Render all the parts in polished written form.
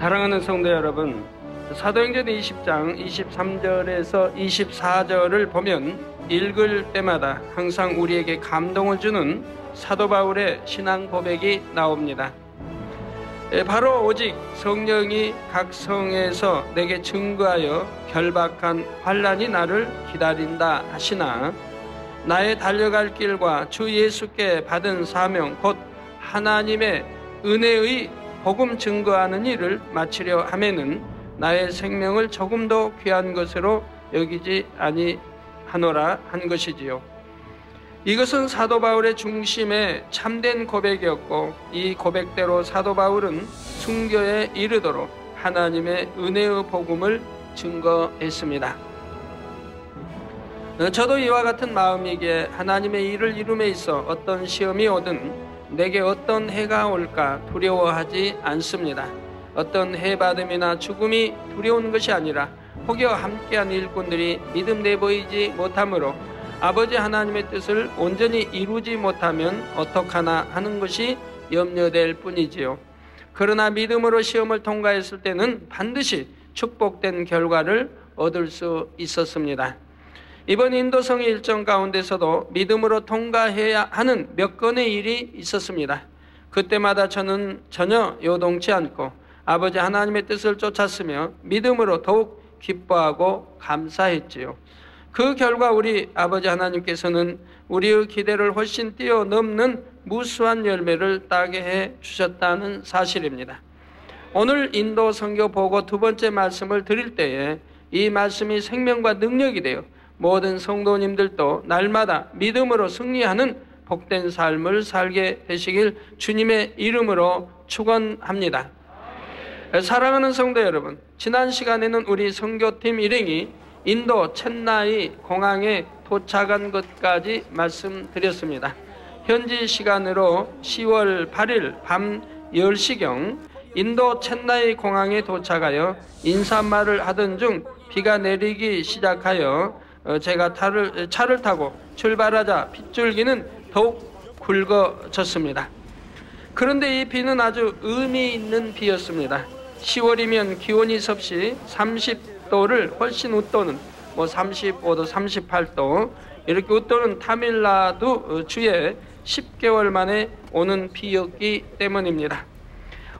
사랑하는 성도 여러분, 사도행전 20장 23절에서 24절을 보면 읽을 때마다 항상 우리에게 감동을 주는 사도 바울의 신앙 고백이 나옵니다. 바로 오직 성령이 각 성에서 내게 증거하여 결박한 환난이 나를 기다린다 하시나, 나의 달려갈 길과 주 예수께 받은 사명 곧 하나님의 은혜의 복음 증거하는 일을 마치려 하면은 나의 생명을 조금도 귀한 것으로 여기지 아니하노라 한 것이지요. 이것은 사도 바울의 중심에 참된 고백이었고, 이 고백대로 사도 바울은 순교에 이르도록 하나님의 은혜의 복음을 증거했습니다. 저도 이와 같은 마음이기에 하나님의 일을 이룸에 있어 어떤 시험이 오든 내게 어떤 해가 올까 두려워하지 않습니다. 어떤 해받음이나 죽음이 두려운 것이 아니라 혹여 함께한 일꾼들이 믿음 내보이지 못하므로 아버지 하나님의 뜻을 온전히 이루지 못하면 어떡하나 하는 것이 염려될 뿐이지요. 그러나 믿음으로 시험을 통과했을 때는 반드시 축복된 결과를 얻을 수 있었습니다. 이번 인도성의 일정 가운데서도 믿음으로 통과해야 하는 몇 건의 일이 있었습니다. 그때마다 저는 전혀 요동치 않고 아버지 하나님의 뜻을 쫓았으며 믿음으로 더욱 기뻐하고 감사했지요. 그 결과 우리 아버지 하나님께서는 우리의 기대를 훨씬 뛰어넘는 무수한 열매를 따게 해 주셨다는 사실입니다. 오늘 인도 선교 보고 두 번째 말씀을 드릴 때에 이 말씀이 생명과 능력이 되어 모든 성도님들도 날마다 믿음으로 승리하는 복된 삶을 살게 되시길 주님의 이름으로 축원합니다. 사랑하는 성도 여러분, 지난 시간에는 우리 선교팀 일행이 인도 첸나이 공항에 도착한 것까지 말씀드렸습니다. 현지 시간으로 10월 8일 밤 10시경 인도 첸나이 공항에 도착하여 인사말을 하던 중 비가 내리기 시작하여 제가 차를 타고 출발하자 빗줄기는 더욱 굵어졌습니다. 그런데 이 비는 아주 의미 있는 비였습니다. 10월이면 기온이 섭씨 30도를 훨씬 웃도는 35도, 38도 이렇게 웃도는 타밀나두 주에 10개월 만에 오는 비였기 때문입니다.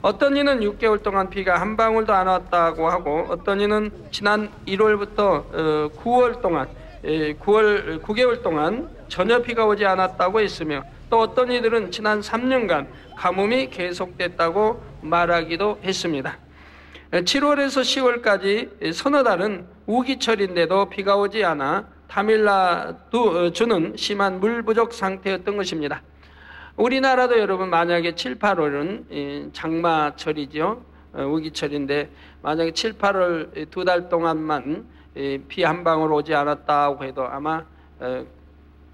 어떤 이는 6개월 동안 비가 한 방울도 안 왔다고 하고, 어떤 이는 지난 1월부터 9월 동안 9개월 동안 전혀 비가 오지 않았다고 했으며, 또 어떤 이들은 지난 3년간 가뭄이 계속됐다고 말하기도 했습니다. 7월에서 10월까지 서너 달은 우기철인데도 비가 오지 않아 타밀나두 주는 심한 물 부족 상태였던 것입니다. 우리나라도 여러분 만약에 7, 8월은 장마철이죠. 우기철인데 만약에 7, 8월 두 달 동안만 비 한 방울 오지 않았다고 해도 아마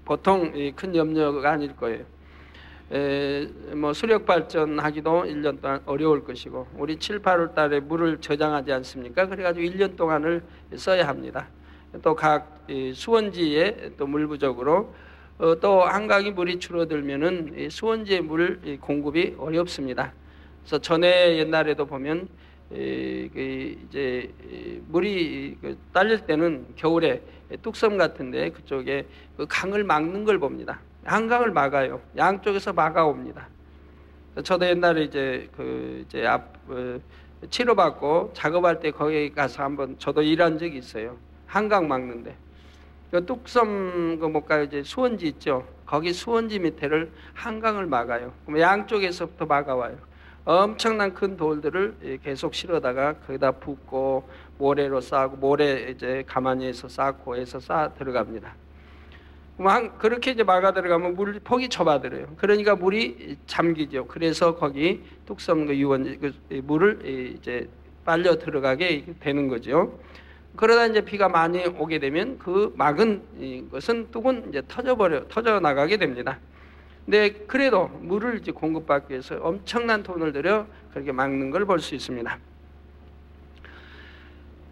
보통 큰 염려가 아닐 거예요. 수력 발전하기도 1년 동안 어려울 것이고, 우리 7, 8월 달에 물을 저장하지 않습니까? 그래가지고 1년 동안을 써야 합니다. 또 각 수원지에 또 물 부족으로 또 한강이 물이 줄어들면은 수원지의 물 공급이 어렵습니다. 그래서 전에 옛날에도 보면 이제 물이 딸릴 때는 겨울에 뚝섬 같은데 그쪽에 그 강을 막는 걸 봅니다. 한강을 막아요. 양쪽에서 막아옵니다. 저도 옛날에 이제 치료받고 작업할 때 거기 가서 한번 저도 일한 적이 있어요. 한강 막는데. 그 뚝섬 못 가요. 이제 수원지 있죠. 거기 수원지 밑에를 한강을 막아요. 그럼 양쪽에서부터 막아와요. 엄청난 큰 돌들을 계속 실어다가 거기다 붓고 모래로 쌓고, 모래 이제 가만히 해서 쌓고 해서 쌓아 들어갑니다. 그렇게 이제 막아 들어가면 물 폭이 좁아들어요. 그러니까 물이 잠기죠. 그래서 거기 뚝섬 그 유원지 물을 이제 빨려 들어가게 되는 거죠. 그러다 이제 비가 많이 오게 되면 그 막은 것은 뚝은 이제 터져 나가게 됩니다. 근데 그래도 물을 이제 공급받기 위해서 엄청난 돈을 들여 그렇게 막는 걸 볼 수 있습니다.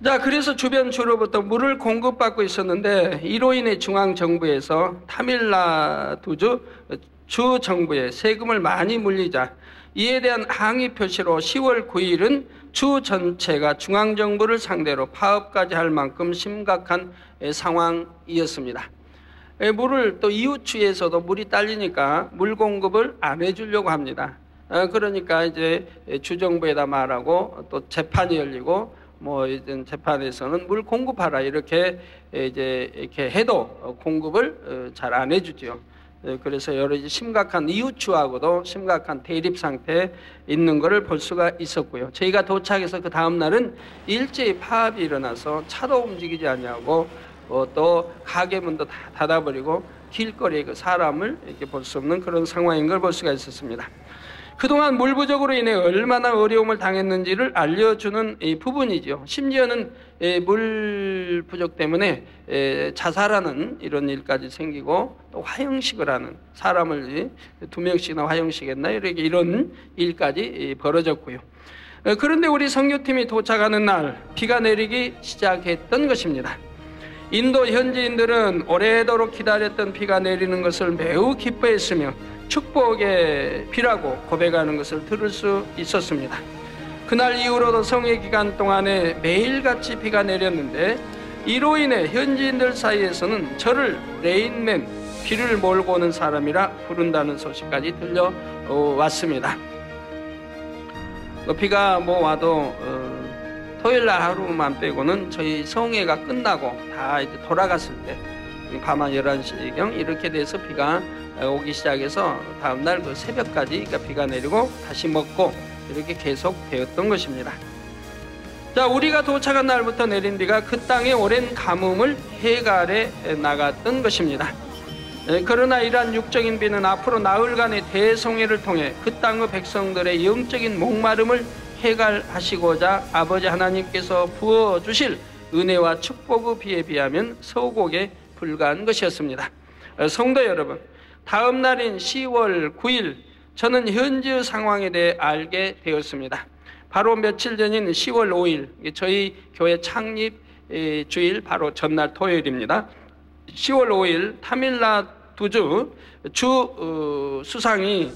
자, 그래서 주변 주로부터 물을 공급받고 있었는데, 이로 인해 중앙정부에서 타밀나두주 주 정부에 세금을 많이 물리자 이에 대한 항의 표시로 10월 9일은 주 전체가 중앙정부를 상대로 파업까지 할 만큼 심각한 상황이었습니다. 물을 또 이웃주에서도 물이 딸리니까 물 공급을 안 해주려고 합니다. 그러니까 이제 주정부에다 말하고 또 재판이 열리고 뭐 이제 재판에서는 물 공급하라 이렇게 해도 공급을 잘 안 해주죠. 그래서 여러 심각한 이웃주하고도 심각한 대립 상태에 있는 것을 볼 수가 있었고요. 저희가 도착해서 그 다음 날은 일제히 파업이 일어나서 차도 움직이지 않냐고 또 가게문도 다 닫아버리고 길거리에 그 사람을 이렇게 볼 수 없는 그런 상황인 걸 볼 수가 있었습니다. 그동안 물 부족으로 인해 얼마나 어려움을 당했는지를 알려주는 이 부분이죠. 심지어는 물 부족 때문에 자살하는 이런 일까지 생기고 또 화형식을 하는 사람을 2명씩이나 화형식했나 이런 일까지 벌어졌고요. 그런데 우리 선교팀이 도착하는 날 비가 내리기 시작했던 것입니다. 인도 현지인들은 오래도록 기다렸던 비가 내리는 것을 매우 기뻐했으며 축복의 비라고 고백하는 것을 들을 수 있었습니다. 그날 이후로도 성회 기간 동안에 매일같이 비가 내렸는데 이로 인해 현지인들 사이에서는 저를 레인맨, 비를 몰고 오는 사람이라 부른다는 소식까지 들려왔습니다. 비가 와도 토요일날 하루만 빼고는 저희 성회가 끝나고 다 이제 돌아갔을 때 밤한 11시경 이렇게 돼서 비가 오기 시작해서 다음날 그 새벽까지 비가 내리고 다시 먹고 이렇게 계속 되었던 것입니다. 자, 우리가 도착한 날부터 내린 비가 그 땅의 오랜 가뭄을 해갈해 나갔던 것입니다. 그러나 이러한 육적인 비는 앞으로 나흘간의 대성회를 통해 그 땅의 백성들의 영적인 목마름을 해갈하시고자 아버지 하나님께서 부어주실 은혜와 축복의 비에 비하면 서곡에 불과한 것이었습니다. 성도 여러분, 다음 날인 10월 9일 저는 현지의 상황에 대해 알게 되었습니다. 바로 며칠 전인 10월 5일 저희 교회 창립 주일 바로 전날 토요일입니다. 10월 5일 타밀나두주 주 수상이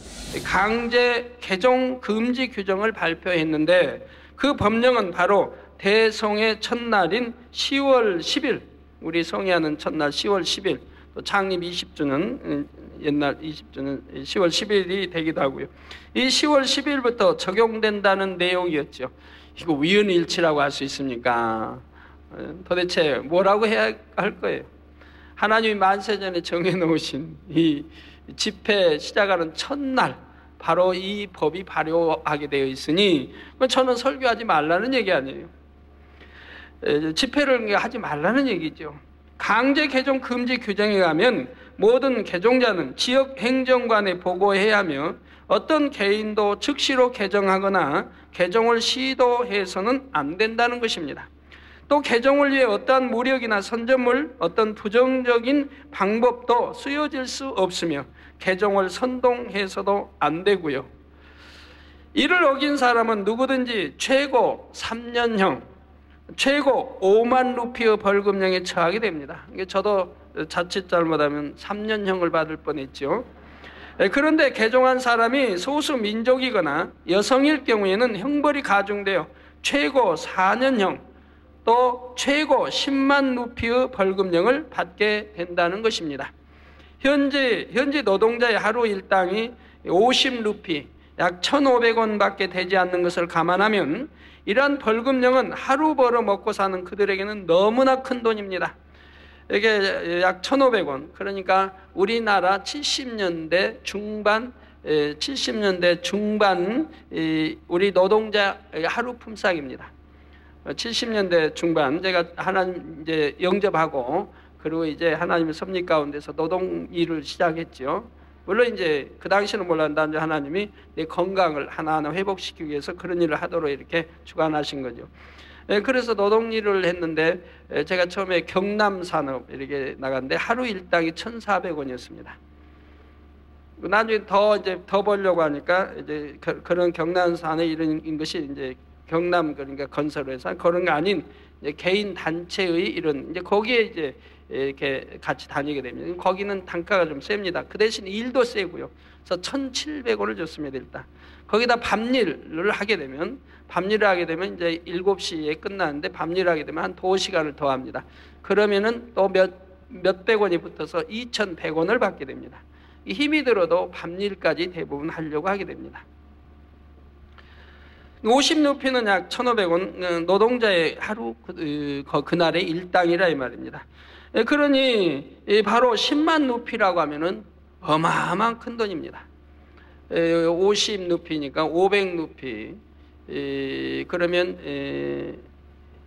강제 개종 금지 규정을 발표했는데 그 법령은 바로 대성회 첫날인 10월 10일 우리 성회하는 첫날 10월 10일 또 창립 20주년 옛날 20주년 10월 10일이 되기도 하고요. 이 10월 10일부터 적용된다는 내용이었죠. 이거 우연일치라고 할 수 있습니까? 도대체 뭐라고 해야 할 거예요? 하나님이 만세전에 정해놓으신 이 집회 시작하는 첫날 바로 이 법이 발효하게 되어 있으니 저는 설교하지 말라는 얘기 아니에요. 집회를 하지 말라는 얘기죠. 강제 개종 금지 규정에 가면 모든 개종자는 지역 행정관에 보고해야 하며 어떤 개인도 즉시로 개종하거나 개종을 시도해서는 안 된다는 것입니다. 또 개종을 위해 어떠한 무력이나 선전물, 어떤 부정적인 방법도 쓰여질 수 없으며 개종을 선동해서도 안 되고요. 이를 어긴 사람은 누구든지 최고 3년형, 최고 5만 루피의 벌금형에 처하게 됩니다. 저도 자칫 잘못하면 3년형을 받을 뻔했죠. 그런데 개종한 사람이 소수 민족이거나 여성일 경우에는 형벌이 가중되어 최고 4년형 또 최고 10만 루피의 벌금형을 받게 된다는 것입니다. 현재 노동자의 하루 일당이 50루피 약 1,500원밖에 되지 않는 것을 감안하면 이러한 벌금형은 하루 벌어 먹고 사는 그들에게는 너무나 큰 돈입니다. 이게 약 1,500원, 그러니까 우리나라 70년대 중반 우리 노동자 하루 품삯입니다. 70년대 중반 제가 하나님 이제 영접하고 그리고 이제 하나님의 섭리 가운데서 노동 일을 시작했죠. 물론 이제 그 당시는 몰랐는데 하나님이 내 건강을 하나하나 회복시키기 위해서 그런 일을 하도록 이렇게 주관하신 거죠. 그래서 노동 일을 했는데 제가 처음에 경남산업 이렇게 나갔는데 하루 일당이 1,400원이었습니다. 나중에 더 벌려고 하니까 이제 그런 경남산업 이런 것이 이제 경남 그러니까 건설회사 그런 거 아닌 이제 개인 단체의 이런 이제 거기에 이제 이렇게 같이 다니게 됩니다. 거기는 단가가 좀 셉니다. 그 대신 일도 세고요. 그래서 1,700원을 줬습니다. 일단 거기다 밤일을 하게 되면 이제 7시에 끝나는데 밤일을 하게 되면 한 2시간을 더 합니다. 그러면은 또 몇백 원이 붙어서 2,100원을 받게 됩니다. 힘이 들어도 밤일까지 대부분 하려고 하게 됩니다. 50루피는 약 1,500원, 노동자의 하루 그날의 일당이라 이 말입니다. 그러니 바로 10만 루피라고 하면은 어마어마한 큰 돈입니다. 50루피니까 500루피. 그러면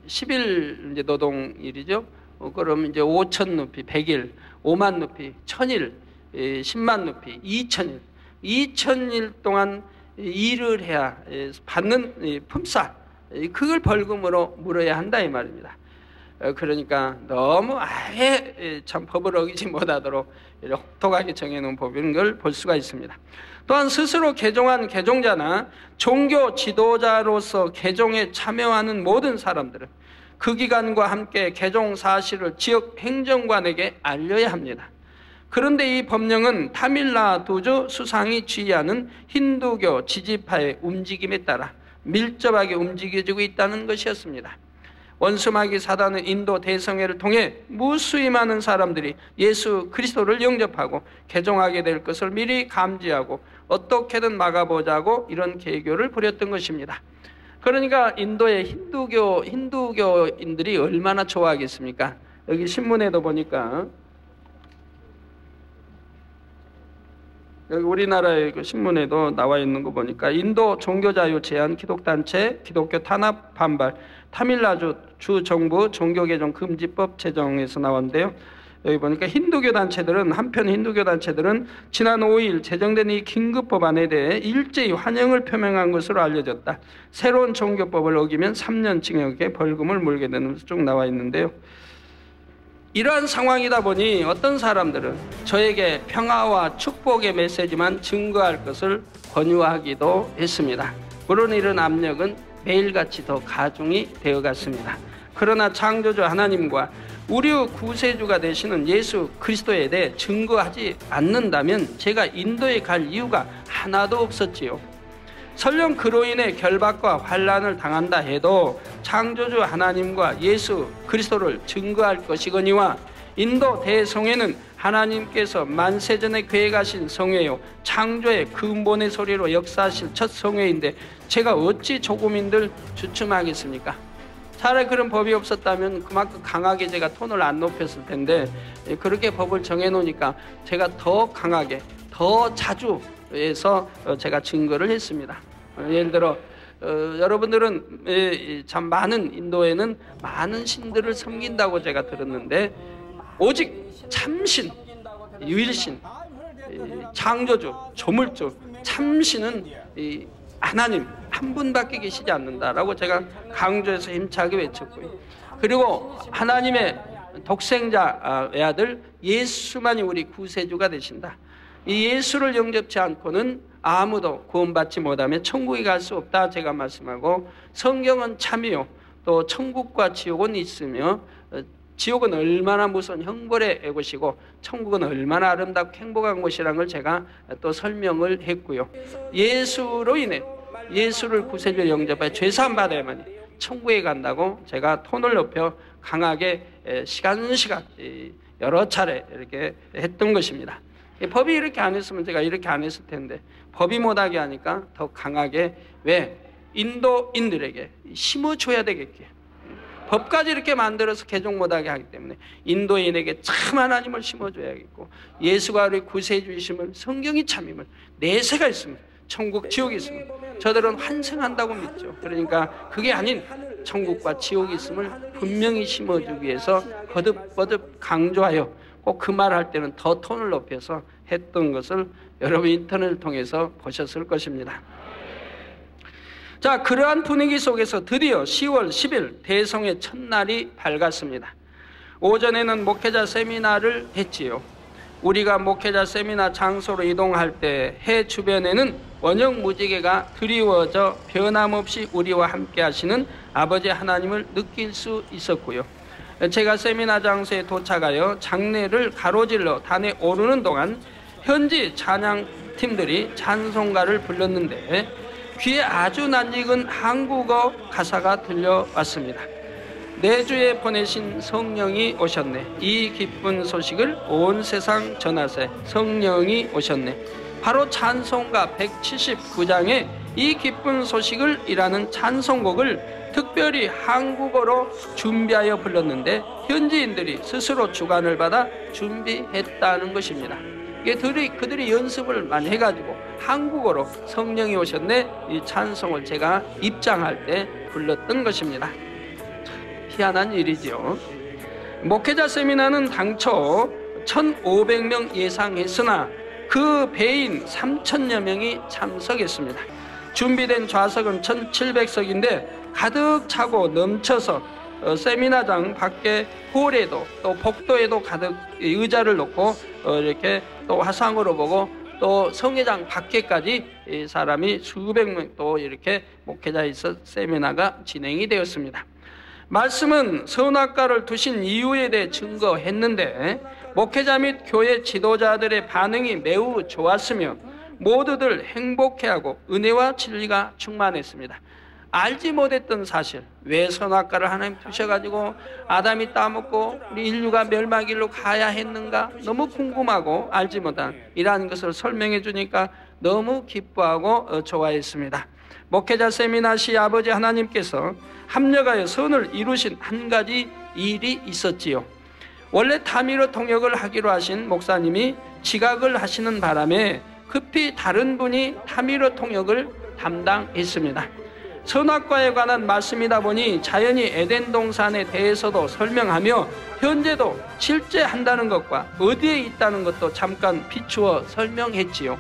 10일 이제 노동일이죠. 그럼 이제 5,000루피, 100일, 5만 루피, 1,000일, 10만 루피, 2,000일. 2,000일 동안 일을 해야 받는 품삯, 그걸 벌금으로 물어야 한다 이 말입니다. 그러니까 너무 아예 참 법을 어기지 못하도록 혹독하게 정해놓은 법인 걸 볼 수가 있습니다. 또한 스스로 개종한 개종자나 종교 지도자로서 개종에 참여하는 모든 사람들은 그 기간과 함께 개종 사실을 지역 행정관에게 알려야 합니다. 그런데 이 법령은 타밀나두주 수상이 지휘하는 힌두교 지지파의 움직임에 따라 밀접하게 움직여지고 있다는 것이었습니다. 원수마귀 사단은 인도 대성회를 통해 무수히 많은 사람들이 예수 그리스도를 영접하고 개종하게 될 것을 미리 감지하고 어떻게든 막아보자고 이런 계교를 부렸던 것입니다. 그러니까 인도의 힌두교인들이 얼마나 좋아하겠습니까? 여기 신문에도 보니까 여기 우리나라의 그 신문에도 나와 있는 거 보니까 인도 종교자유 제한 기독단체 기독교 탄압 반발 타밀나주 주 정부 종교개종 금지법 제정에서 나왔는데요. 여기 보니까 한편 힌두교 단체들은 지난 5일 제정된 이 긴급 법안에 대해 일제히 환영을 표명한 것으로 알려졌다. 새로운 종교법을 어기면 3년 징역의 벌금을 물게 되는 것으로 쭉 나와 있는데요. 이러한 상황이다 보니 어떤 사람들은 저에게 평화와 축복의 메시지만 증거할 것을 권유하기도 했습니다. 물론 이런 압력은 매일같이 더 가중이 되어갔습니다. 그러나 창조주 하나님과 우리 구세주가 되시는 예수 그리스도에 대해 증거하지 않는다면 제가 인도에 갈 이유가 하나도 없었지요. 설령 그로 인해 결박과 환난을 당한다 해도 창조주 하나님과 예수 그리스도를 증거할 것이거니와 인도 대성회는 하나님께서 만세전에 계획하신 성회요 창조의 근본의 소리로 역사하실 첫 성회인데 제가 어찌 조금인들 주춤하겠습니까? 차라리 그런 법이 없었다면 그만큼 강하게 제가 톤을 안 높였을 텐데 그렇게 법을 정해놓으니까 제가 더 강하게 더 자주 해서 제가 증거를 했습니다. 예를 들어 여러분들은 참 많은 인도에는 많은 신들을 섬긴다고 제가 들었는데 오직 참신, 유일신, 창조주, 조물주, 참신은 하나님 한 분밖에 계시지 않는다라고 제가 강조해서 힘차게 외쳤고요. 그리고 하나님의 독생자 외아들 예수만이 우리 구세주가 되신다. 이 예수를 영접치 않고는 아무도 구원받지 못하며 천국에 갈 수 없다 제가 말씀하고 성경은 참이요 또 천국과 지옥은 있으며 지옥은 얼마나 무서운 형벌의 곳이고 천국은 얼마나 아름답고 행복한 곳이라는 걸 제가 또 설명을 했고요. 예수로 인해 예수를 구세주로 영접해 죄사함 받아야만이 천국에 간다고 제가 톤을 높여 강하게 시간 여러 차례 이렇게 했던 것입니다. 법이 이렇게 안 했으면 제가 이렇게 안 했을 텐데 법이 못하게 하니까 더 강하게 왜 인도인들에게 심어줘야 되겠게 법까지 이렇게 만들어서 개종 못하게 하기 때문에 인도인에게 참 하나님을 심어줘야겠고 예수가 우리 구세주이심을 성경이 참임을 내세가 있습니다. 천국 지옥이 있습니다. 저들은 환생한다고 믿죠. 그러니까 그게 아닌 천국과 지옥이 있음을 분명히 심어주기 위해서 거듭거듭 강조하여 꼭 그 말할 때는 더 톤을 높여서 했던 것을 여러분 인터넷을 통해서 보셨을 것입니다. 자, 그러한 분위기 속에서 드디어 10월 10일 대성의 첫날이 밝았습니다. 오전에는 목회자 세미나를 했지요. 우리가 목회자 세미나 장소로 이동할 때 해 주변에는 원형 무지개가 드리워져 변함없이 우리와 함께 하시는 아버지 하나님을 느낄 수 있었고요. 제가 세미나 장소에 도착하여 장례를 가로질러 단에 오르는 동안 현지 찬양팀들이 찬송가를 불렀는데 귀에 아주 낯익은 한국어 가사가 들려왔습니다. 내주에 보내신 성령이 오셨네. 이 기쁜 소식을 온 세상 전하세. 성령이 오셨네. 바로 찬송가 179장에 이 기쁜 소식을 이라는 찬송곡을 특별히 한국어로 준비하여 불렀는데 현지인들이 스스로 주관을 받아 준비했다는 것입니다. 이게 그들이 연습을 많이 해가지고 한국어로 성령이 오셨네 이 찬송을 제가 입장할 때 불렀던 것입니다. 희한한 일이지요. 목회자 세미나는 당초 1,500명 예상했으나 그 배인 3,000여 명이 참석했습니다. 준비된 좌석은 1,700석인데 가득 차고 넘쳐서 세미나장 밖에 홀에도 또 복도에도 가득 의자를 놓고 이렇게 또 화상으로 보고 또 성회장 밖에까지 사람이 수백 명 또 이렇게 목회자에 있어 세미나가 진행이 되었습니다. 말씀은 선악과를 두신 이유에 대해 증거했는데 목회자 및 교회 지도자들의 반응이 매우 좋았으며 모두들 행복해하고 은혜와 진리가 충만했습니다. 알지 못했던 사실, 왜 선악과를 하나님 두셔가지고 아담이 따먹고 우리 인류가 멸망길로 가야 했는가 너무 궁금하고 알지 못한 이러한 것을 설명해 주니까 너무 기뻐하고 좋아했습니다. 목회자 세미나 시 아버지 하나님께서 합력하여 선을 이루신 한 가지 일이 있었지요. 원래 타미르 통역을 하기로 하신 목사님이 지각을 하시는 바람에 급히 다른 분이 타미르 통역을 담당했습니다. 선악과에 관한 말씀이다 보니 자연히 에덴 동산에 대해서도 설명하며 현재도 실제 한다는 것과 어디에 있다는 것도 잠깐 비추어 설명했지요.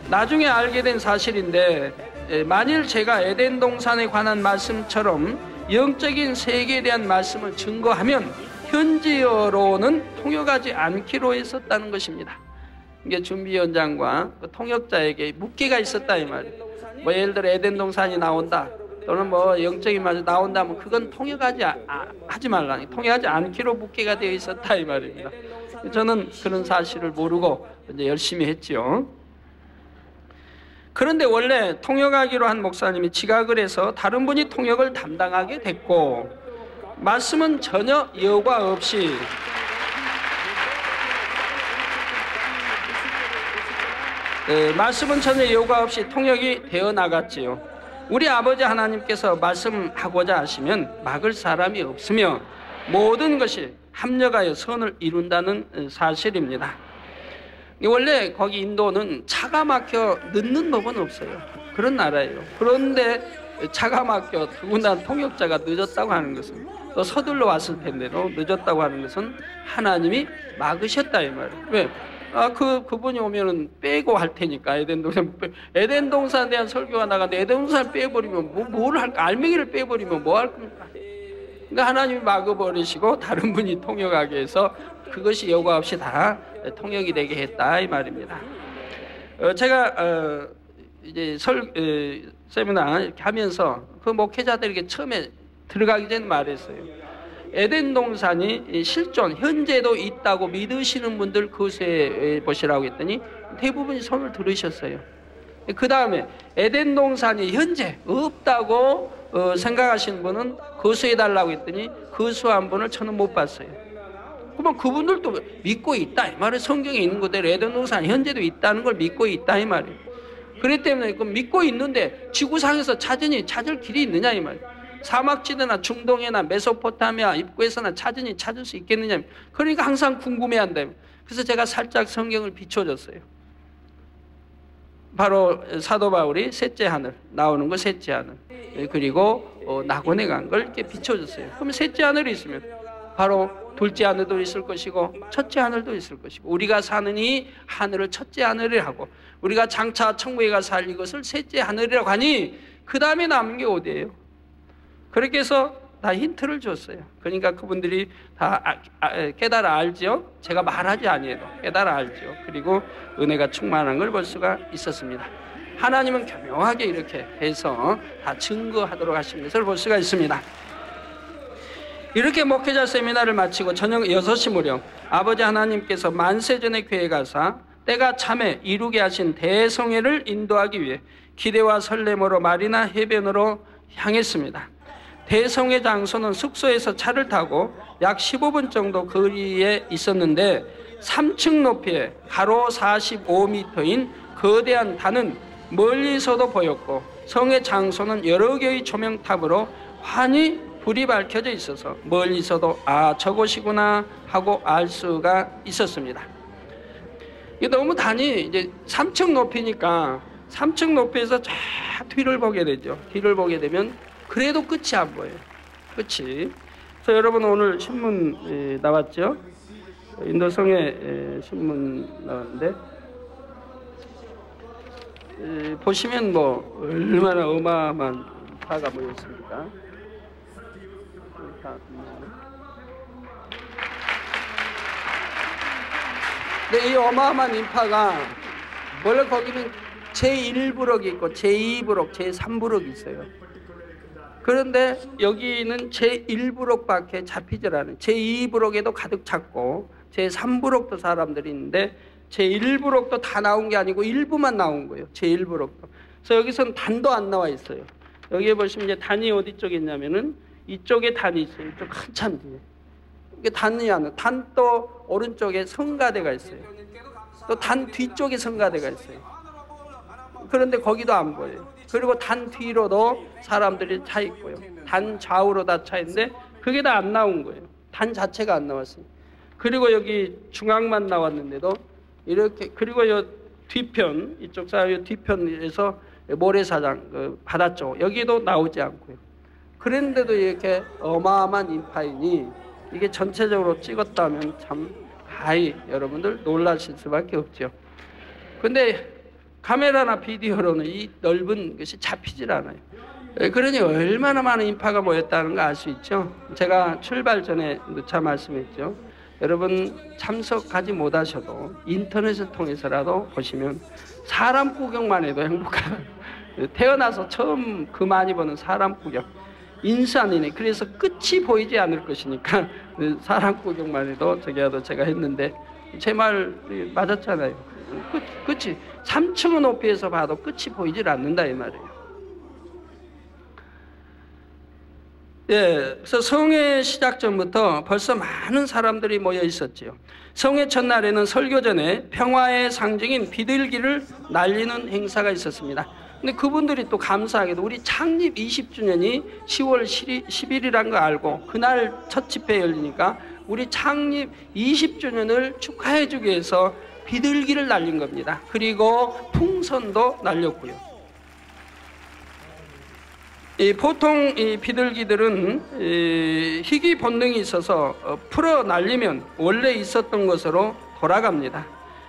나중에 알게 된 사실인데 만일 제가 에덴 동산에 관한 말씀처럼 영적인 세계에 대한 말씀을 증거하면 현지어로는 통역하지 않기로 했었다는 것입니다. 이게 준비위원장과 그 통역자에게 묵기가 있었다 이 말이에요. 뭐 예를 들어 에덴 동산이 나온다 또는 뭐 영적인 말이 나온다면 그건 통역하지 하지 말라, 통역하지 않기로 묵기가 되어 있었다 이 말입니다. 저는 그런 사실을 모르고 이제 열심히 했지요. 그런데 원래 통역하기로 한 목사님이 지각을 해서 다른 분이 통역을 담당하게 됐고 말씀은 전혀 여과 없이 말씀은 전혀 여과 없이 통역이 되어 나갔지요. 우리 아버지 하나님께서 말씀하고자 하시면 막을 사람이 없으며 모든 것이 합력하여 선을 이룬다는 사실입니다. 원래 거기 인도는 차가 막혀 늦는 법은 없어요. 그런 나라예요. 그런데 차가 막혀 더군다나 통역자가 늦었다고 하는 것은 또 서둘러 왔을 텐데도 늦었다고 하는 것은 하나님이 막으셨다 이 말이에요. 왜? 그분이 오면은 빼고 할 테니까 에덴 동산에 대한 설교가 나가는데 에덴 동산을 빼버리면 뭘 할까? 알맹이를 빼버리면 뭐 할 겁니까? 그러니까 하나님이 막아버리시고 다른 분이 통역하게 해서 그것이 여과 없이 다 통역이 되게 했다 이 말입니다. 제가 이제 세미나 이렇게 하면서 그 목회자들에게 처음에 들어가기 전에 말했어요. 에덴 동산이 실존 현재도 있다고 믿으시는 분들 거수해 보시라고 했더니 대부분이 손을 들으셨어요. 그 다음에 에덴 동산이 현재 없다고 생각하시는 분은 거수해 달라고 했더니 거수한 분을 저는 못 봤어요. 그러면 그분들도 믿고 있다 이 말은 성경에 있는 그대로 에덴 동산이 현재도 있다는 걸 믿고 있다 이 말이에요. 그렇기 때문에 그 믿고 있는데 지구상에서 찾을 길이 있느냐 이 말이에요. 사막지대나 중동이나 메소포타미아 입구에서나 찾을 수 있겠느냐. 그러니까 항상 궁금해한다. 그래서 제가 살짝 성경을 비춰줬어요. 바로 사도 바울이 셋째 하늘 나오는 거 셋째 하늘 그리고 낙원에 간 걸 이렇게 비춰줬어요. 그러면 셋째 하늘이 있으면 바로 둘째 하늘도 있을 것이고 첫째 하늘도 있을 것이고 우리가 사는 이 하늘을 첫째 하늘이라고 하고 우리가 장차 천국에 가서 살 이것을 셋째 하늘이라고 하니 그 다음에 남은 게 어디예요? 그렇게 해서 다 힌트를 줬어요. 그러니까 그분들이 다 깨달아 알지요. 제가 말하지 아니해도 깨달아 알지요. 그리고 은혜가 충만한 걸 볼 수가 있었습니다. 하나님은 교묘하게 이렇게 해서 다 증거하도록 하신 것을 볼 수가 있습니다. 이렇게 목회자 세미나를 마치고 저녁 6시 무렵 아버지 하나님께서 만세전에 교회 가사 때가 참에 이루게 하신 대성회를 인도하기 위해 기대와 설렘으로 말이나 해변으로 향했습니다. 대성회 장소는 숙소에서 차를 타고 약 15분 정도 거리에 있었는데 3층 높이에 가로 45m인 거대한 단은 멀리서도 보였고 성회 장소는 여러 개의 조명탑으로 환히 불이 밝혀져 있어서 멀리서도 아 저곳이구나 하고 알 수가 있었습니다. 이게 너무 단이 이제 3층 높이니까 3층 높이에서 쫙 뒤를 보게 되죠. 뒤를 보게 되면 그래도 끝이 안 보여요. 끝이. 그래서 여러분 오늘 신문 나왔죠? 인도성에 신문 나왔는데 보시면 뭐 얼마나 어마어마한 파가 모였습니까? 근데 이 어마어마한 인파가 원래 거기는 제1부록이 있고 제2부록, 제3부록이 있어요. 그런데 여기는 제1부록밖에 잡히질 않아요. 제2부록에도 가득 찼고 제3부록도 사람들이 있는데 제1부록도 다 나온 게 아니고 일부만 나온 거예요. 제1부록도. 그래서 여기서는 단도 안 나와 있어요. 여기에 보시면 이제 단이 어디 쪽에 있냐면은 이쪽에 단이 있어요. 이쪽 한참 뒤에. 이게 단이 안 나와. 단 또 오른쪽에 성가대가 있어요. 또 단 뒤쪽에 성가대가 있어요. 그런데 거기도 안 보여요. 그리고 단 뒤로도 사람들이 차 있고요. 단 좌우로 다 차 있는데 그게 다 안 나온 거예요. 단 자체가 안 나왔어요. 그리고 여기 중앙만 나왔는데도 이렇게 그리고 요 뒤편 이쪽 사이 뒤편에서 모래사장 그 바다 쪽 여기도 나오지 않고요. 그런데도 이렇게 어마어마한 인파이니 이게 전체적으로 찍었다면 참 가히 여러분들 놀라실 수밖에 없죠. 근데 카메라나 비디오로는 이 넓은 것이 잡히질 않아요. 그러니 얼마나 많은 인파가 모였다는 거 알 수 있죠. 제가 출발 전에 누차 말씀했죠. 여러분 참석하지 못하셔도 인터넷을 통해서라도 보시면 사람 구경만 해도 행복하다. 태어나서 처음 그 많이 보는 사람 구경. 인산이네. 그래서 끝이 보이지 않을 것이니까 사람 구경만 해도 제가 했는데 제 말 맞았잖아요. 끝이 3층 높이에서 봐도 끝이 보이질 않는다 이 말이에요. 예, 그래서 성회 시작 전부터 벌써 많은 사람들이 모여 있었지요. 성회 첫날에는 설교 전에 평화의 상징인 비둘기를 날리는 행사가 있었습니다. 근데 그분들이 또 감사하게도 우리 창립 20주년이 10월 10일이란 거 알고 그날 첫 집회 열리니까 우리 창립 20주년을 축하해 주기 위해서 비둘기를 날린 겁니다. 그리고 풍선도 날렸고요. 보통 이 비둘기들은 희귀 본능이 있어서 풀어 날리면 원래 있었던 것으로 돌아갑니다.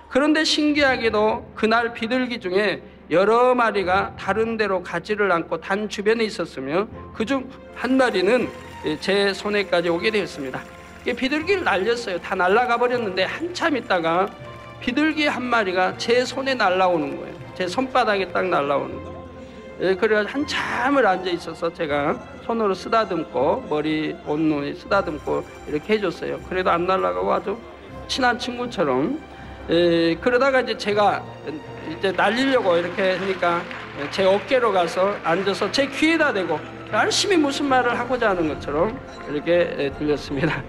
그런데 신기하게도 그날 비둘기 중에 여러 마리가 다른 데로 가지를 않고 단 주변에 있었으며 그중 한 마리는 제 손에까지 오게 되었습니다. 비둘기를 날렸어요. 다 날아가 버렸는데 한참 있다가 비둘기 한 마리가 제 손에 날아오는 거예요. 제 손바닥에 딱 날아오는 거예요. 그래서 한참을 앉아 있어서 제가 손으로 쓰다듬고 머리 온몸에 쓰다듬고 이렇게 해줬어요. 그래도 안 날아가고 아주 친한 친구처럼. 그러다가 이제 제가 이제 날리려고 이렇게 하니까 제 어깨로 가서 앉아서 제 귀에다 대고 열심히 무슨 말을 하고자 하는 것처럼 이렇게 들렸습니다.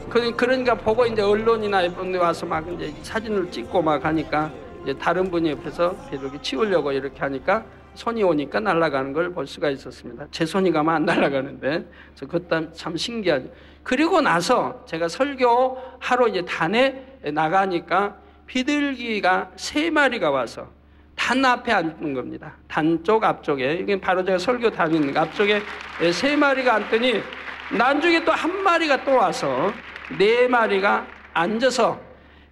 그러니까 보고 이제 언론이나 이런 데 와서 막 이제 사진을 찍고 막 하니까 이제 다른 분이 옆에서 이렇게 치우려고 이렇게 하니까 손이 오니까 날아가는 걸 볼 수가 있었습니다. 제 손이 가면 안 날아가는데 그것도 참 신기하죠. 그리고 나서 제가 설교하러 이제 단에 나가니까 비둘기가 3마리가 와서 단 앞에 앉는 겁니다. 단 쪽 앞쪽에. 이게 바로 제가 설교 다니는 앞쪽에 3마리가 앉더니 나중에 또 한 마리가 또 와서 4마리가 앉아서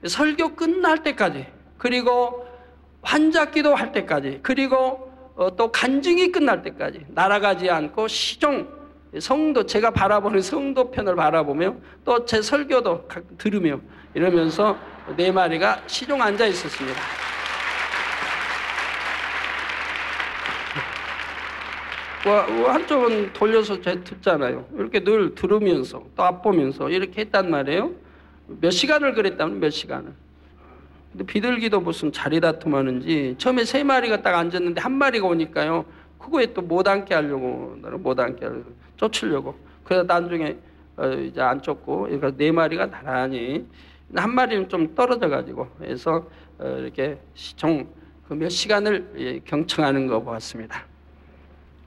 설교 끝날 때까지 그리고 환자기도 할 때까지 그리고 또 간증이 끝날 때까지 날아가지 않고 시종 성도 제가 바라보는 성도편을 바라보며 또 제 설교도 들으며 이러면서 4마리가 시종 앉아 있었습니다. 한쪽은 돌려서 듣잖아요. 이렇게 늘 들으면서 또 앞보면서 이렇게 했단 말이에요. 몇 시간을 그랬다면 몇 시간을. 근데 비둘기도 무슨 자리 다툼하는지 처음에 3마리가 딱 앉았는데 1마리가 오니까요. 그거에 또 못 앉게 하려고, 못 앉게 하려고 쫓으려고. 그래서 나중에 이제 안 쫓고, 그러니까 4마리가 나란히, 1마리는 좀 떨어져 가지고 해서 이렇게 그 몇 시간을 경청하는 거 보았습니다.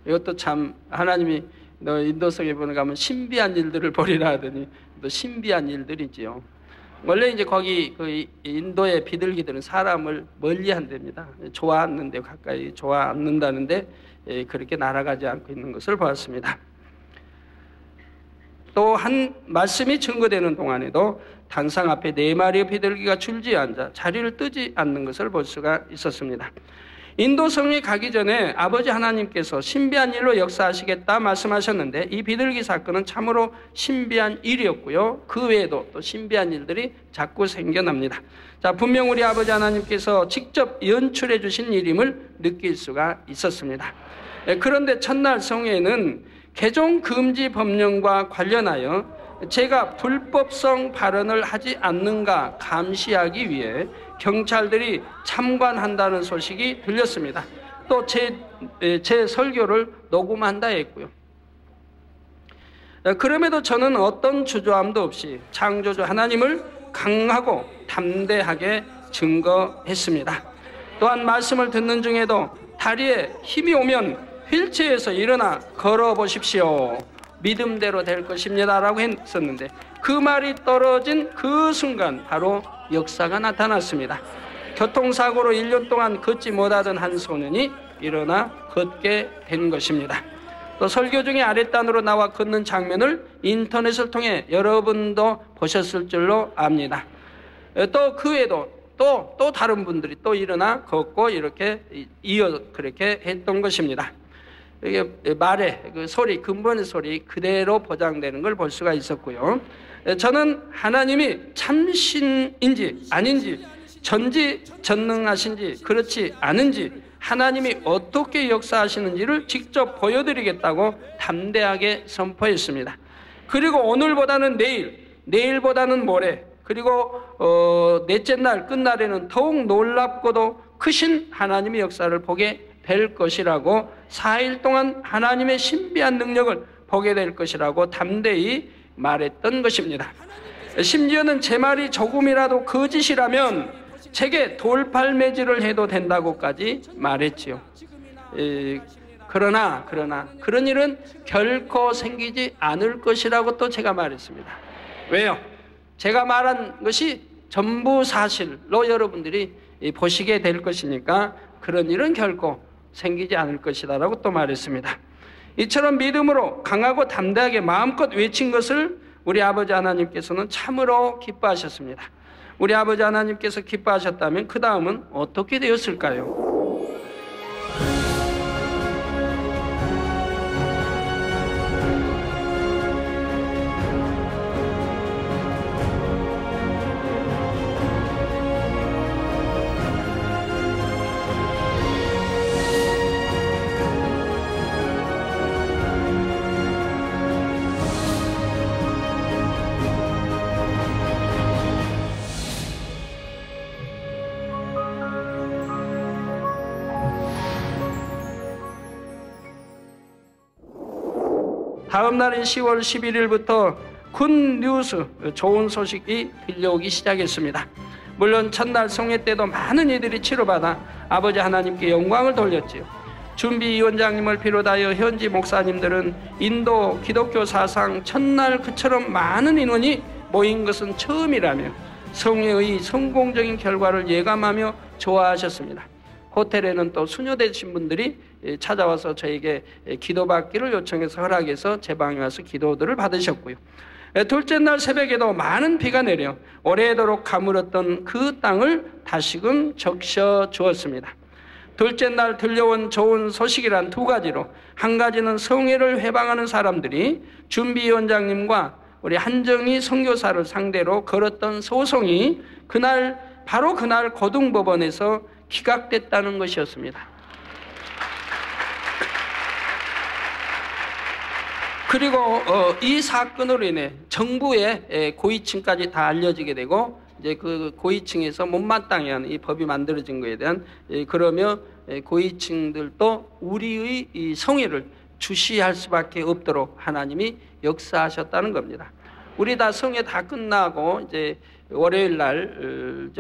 이것도 참 하나님이 너 인도성에 가면 신비한 일들을 벌이라 하더니 또 신비한 일들이지요. 원래 이제 거기 그 인도의 비둘기들은 사람을 멀리 한답니다. 좋아 않는데, 가까이 좋아 않는다는데 그렇게 날아가지 않고 있는 것을 보았습니다. 또 한 말씀이 증거되는 동안에도 단상 앞에 4마리의 비둘기가 줄지에 앉아 자리를 뜨지 않는 것을 볼 수가 있었습니다. 인도성에 가기 전에 아버지 하나님께서 신비한 일로 역사하시겠다 말씀하셨는데, 이 비둘기 사건은 참으로 신비한 일이었고요. 그 외에도 또 신비한 일들이 자꾸 생겨납니다. 자, 분명 우리 아버지 하나님께서 직접 연출해 주신 일임을 느낄 수가 있었습니다. 그런데 첫날 성회에는 개종 금지 법령과 관련하여 제가 불법성 발언을 하지 않는가 감시하기 위해 경찰들이 참관한다는 소식이 들렸습니다. 또 제 설교를 녹음한다 했고요. 그럼에도 저는 어떤 주저함도 없이 창조주 하나님을 강하고 담대하게 증거했습니다. 또한 말씀을 듣는 중에도 다리에 힘이 오면 휠체어에서 일어나 걸어보십시오. 믿음대로 될 것입니다 라고 했었는데, 그 말이 떨어진 그 순간 바로 역사가 나타났습니다. 교통사고로 1년 동안 걷지 못하던 한 소년이 일어나 걷게 된 것입니다. 또 설교 중에 아랫단으로 나와 걷는 장면을 인터넷을 통해 여러분도 보셨을 줄로 압니다. 또 그 외에도 또 다른 분들이 또 일어나 걷고 이렇게 그렇게 했던 것입니다. 이게 말의 그 소리, 근본의 소리 그대로 보장되는 걸 볼 수가 있었고요. 저는 하나님이 참신인지 아닌지, 전지전능하신지 그렇지 않은지, 하나님이 어떻게 역사하시는지를 직접 보여드리겠다고 담대하게 선포했습니다. 그리고 오늘보다는 내일, 내일보다는 모레, 그리고 넷째 날 끝날에는 더욱 놀랍고도 크신 하나님의 역사를 보게 될 것이라고, 4일 동안 하나님의 신비한 능력을 보게 될 것이라고 담대히 말했던 것입니다. 심지어는 제 말이 조금이라도 거짓이라면 제게 돌팔매질을 해도 된다고까지 말했지요. 그러나 그런 일은 결코 생기지 않을 것이라고 또 제가 말했습니다. 왜요? 제가 말한 것이 전부 사실로 여러분들이 보시게 될 것이니까 그런 일은 결코 생기지 않을 것이다 라고 또 말했습니다. 이처럼 믿음으로 강하고 담대하게 마음껏 외친 것을 우리 아버지 하나님께서는 참으로 기뻐하셨습니다. 우리 아버지 하나님께서 기뻐하셨다면 그 다음은 어떻게 되었을까요? 다음 날인 10월 11일부터 굿뉴스, 좋은 소식이 들려오기 시작했습니다. 물론 첫날 성회 때도 많은 이들이 치료받아 아버지 하나님께 영광을 돌렸지요. 준비위원장님을 비롯하여 현지 목사님들은 인도 기독교 사상 첫날 그처럼 많은 인원이 모인 것은 처음이라며 성회의 성공적인 결과를 예감하며 좋아하셨습니다. 호텔에는 또 수녀되신 분들이 찾아와서 저에게 기도받기를 요청해서 허락해서 제 방에 와서 기도들을 받으셨고요. 둘째 날 새벽에도 많은 비가 내려 오래도록 가물었던 그 땅을 다시금 적셔 주었습니다. 둘째 날 들려온 좋은 소식이란 2가지로, 한 가지는 성회를 회방하는 사람들이 준비위원장님과 우리 한정희 선교사를 상대로 걸었던 소송이 바로 그날 고등법원에서 기각됐다는 것이었습니다. 그리고 이 사건으로 인해 정부의 고위층까지 다 알려지게 되고, 이제 그 고위층에서 못마땅해 하는 이 법이 만들어진 것에 대한, 그러며 고위층들도 우리의 이 성회를 주시할 수밖에 없도록 하나님이 역사하셨다는 겁니다. 우리 다 성회 다 끝나고 이제 월요일 날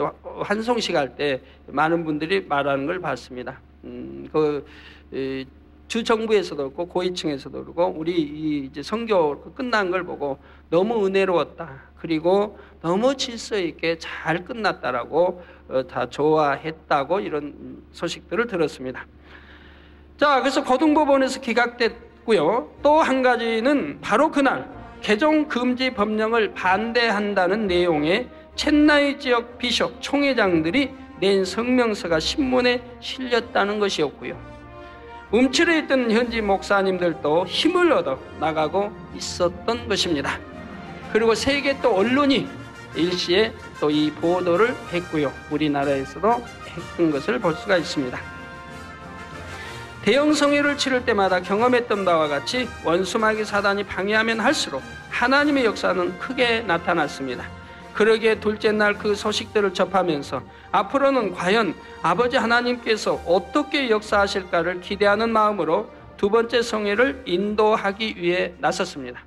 환송식 할 때 많은 분들이 말하는 걸 봤습니다. 주 정부에서도 그렇고 고위층에서도 그렇고 우리 이제 선교 끝난 걸 보고 너무 은혜로웠다. 그리고 너무 질서 있게 잘 끝났다라고 다 좋아했다고 이런 소식들을 들었습니다. 자, 그래서 고등법원에서 기각됐고요. 또 한 가지는 바로 그날 개종 금지 법령을 반대한다는 내용의 첸나이 지역 비숍 총회장들이 낸 성명서가 신문에 실렸다는 것이었고요. 움츠려 있던 현지 목사님들도 힘을 얻어 나가고 있었던 것입니다. 그리고 세계 또 언론이 일시에 또 이 보도를 했고요. 우리나라에서도 했던 것을 볼 수가 있습니다. 대형 성회를 치를 때마다 경험했던 바와 같이 원수마귀 사단이 방해하면 할수록 하나님의 역사는 크게 나타났습니다. 그러기에 둘째 날 그 소식들을 접하면서 앞으로는 과연 아버지 하나님께서 어떻게 역사하실까를 기대하는 마음으로 두 번째 성회를 인도하기 위해 나섰습니다.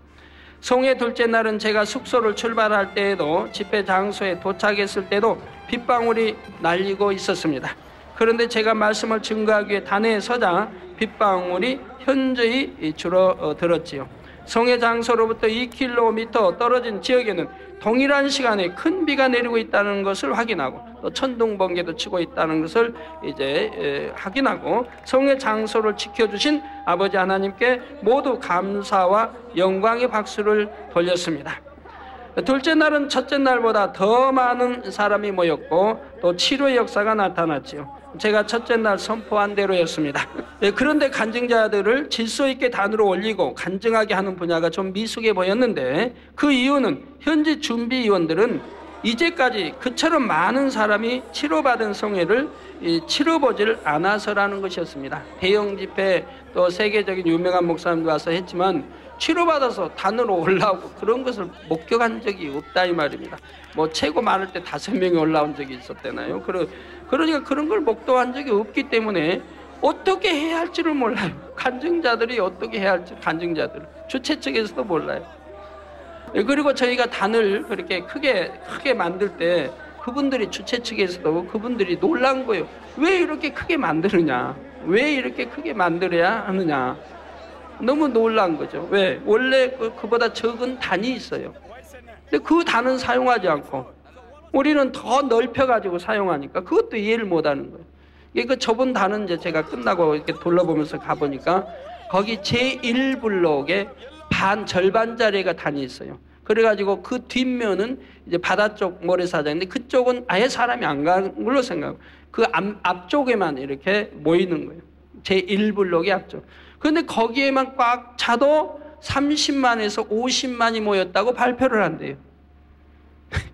성회 둘째 날은 제가 숙소를 출발할 때에도 집회 장소에 도착했을 때도 빗방울이 날리고 있었습니다. 그런데 제가 말씀을 증거하기 위해 단회에 서자 빗방울이 현저히 줄어들었지요. 성회 장소로부터 2km 떨어진 지역에는 동일한 시간에 큰 비가 내리고 있다는 것을 확인하고 또 천둥 번개도 치고 있다는 것을 이제 확인하고 성회 장소를 지켜주신 아버지 하나님께 모두 감사와 영광의 박수를 돌렸습니다. 둘째 날은 첫째 날보다 더 많은 사람이 모였고 또 치료의 역사가 나타났지요. 제가 첫째 날 선포한 대로였습니다. 그런데 간증자들을 질서 있게 단으로 올리고 간증하게 하는 분야가 좀 미숙해 보였는데 그 이유는 현지 준비위원들은 이제까지 그처럼 많은 사람이 치료받은 성회를 치러보질 않아서라는 것이었습니다. 대형 집회 또 세계적인 유명한 목사님도 와서 했지만 치료받아서 단으로 올라오고 그런 것을 목격한 적이 없다 이 말입니다. 뭐 최고 많을 때 5명이 올라온 적이 있었대나요. 그러니까 그런 걸 목도한 적이 없기 때문에 어떻게 해야 할지를 몰라요. 간증자들이 어떻게 해야 할지 간증자들 주최 측에서도 몰라요. 그리고 저희가 단을 그렇게 크게 만들 때 그분들이 주최 측에서도 그분들이 놀란 거예요. 왜 이렇게 크게 만드느냐, 왜 이렇게 크게 만들어야 하느냐, 너무 놀란 거죠. 왜? 원래 그보다 적은 단이 있어요. 근데 그 단은 사용하지 않고 우리는 더 넓혀가지고 사용하니까 그것도 이해를 못하는 거예요. 그 좁은 단은 이제 제가 끝나고 이렇게 둘러보면서 가보니까 거기 제1블록에 절반짜리가 단이 있어요. 그래가지고 그 뒷면은 이제 바다 쪽 모래사장인데 그쪽은 아예 사람이 안 가는 걸로 생각하고 그 앞쪽에만 이렇게 모이는 거예요. 제1블록의 앞쪽. 그런데 거기에만 꽉 차도 30만에서 50만이 모였다고 발표를 한대요.